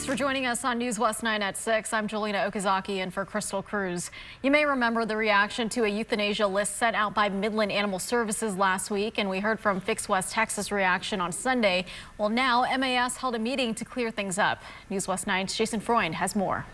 for joining us on News West 9 at 6. I'm Jelena Okazaki in for Crystal Cruz. You may remember the reaction to a euthanasia list sent out by Midland Animal Services last week, and we heard from Fix West Texas' reaction on Sunday. Well, now MAS held a meeting to clear things up. News West 9's Jason Freund has more.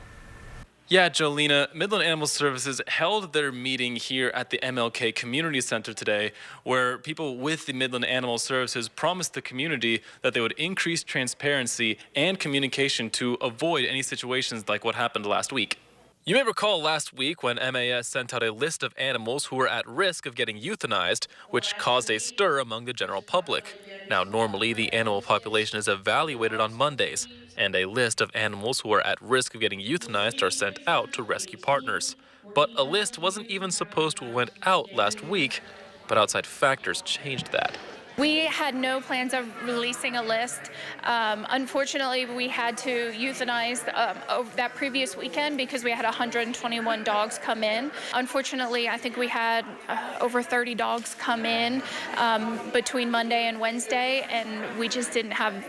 Yeah, Jolena, Midland Animal Services held their meeting here at the MLK Community Center today, where people with the Midland Animal Services promised the community that they would increase transparency and communication to avoid any situations like what happened last week. You may recall last week when MAS sent out a list of animals who were at risk of getting euthanized, which caused a stir among the general public. Now, normally the animal population is evaluated on Mondays, and a list of animals who are at risk of getting euthanized are sent out to rescue partners. But a list wasn't even supposed to have went out last week, but outside factors changed that. We had no plans of releasing a list. Unfortunately, we had to euthanize that previous weekend because we had 121 dogs come in. Unfortunately, I think we had over 30 dogs come in between Monday and Wednesday, and we just didn't have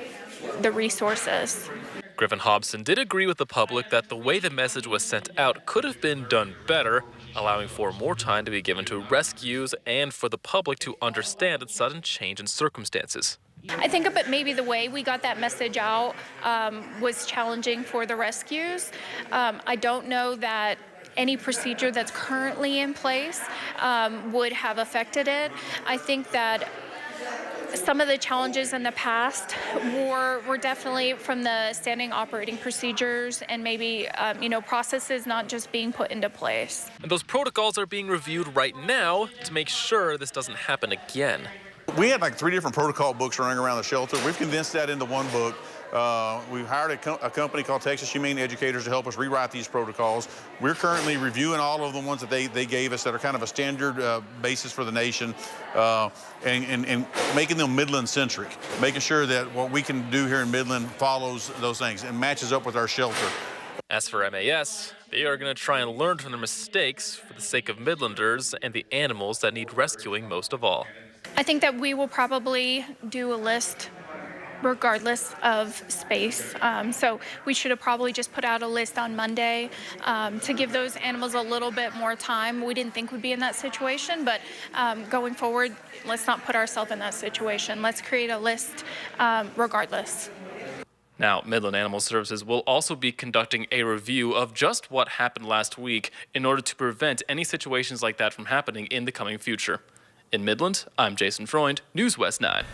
the resources. Griffin Hobson did agree with the public that the way the message was sent out could have been done better, allowing for more time to be given to rescues and for the public to understand its sudden change in circumstances. I think maybe the way we got that message out was challenging for the rescues. I don't know that any procedure that's currently in place would have affected it. I think that some of the challenges in the past were definitely from the standing operating procedures and maybe, processes not just being put into place. And those protocols are being reviewed right now to make sure this doesn't happen again. We had like 3 different protocol books running around the shelter. We've condensed that into one book. We hired a company called Texas Humane Educators to help us rewrite these protocols. We're currently reviewing all of the ones that they gave us that are kind of a standard basis for the nation and making them Midland-centric, making sure that what we can do here in Midland follows those things and matches up with our shelter. As for MAS, they are going to try and learn from their mistakes for the sake of Midlanders and the animals that need rescuing most of all. I think that we will probably do a list regardless of space. So we should have probably just put out a list on Monday to give those animals a little bit more time. We didn't think we'd be in that situation, but going forward, let's not put ourselves in that situation. Let's create a list regardless. Now, Midland Animal Services will also be conducting a review of just what happened last week in order to prevent any situations like that from happening in the coming future. In Midland, I'm Jason Freund, News West 9.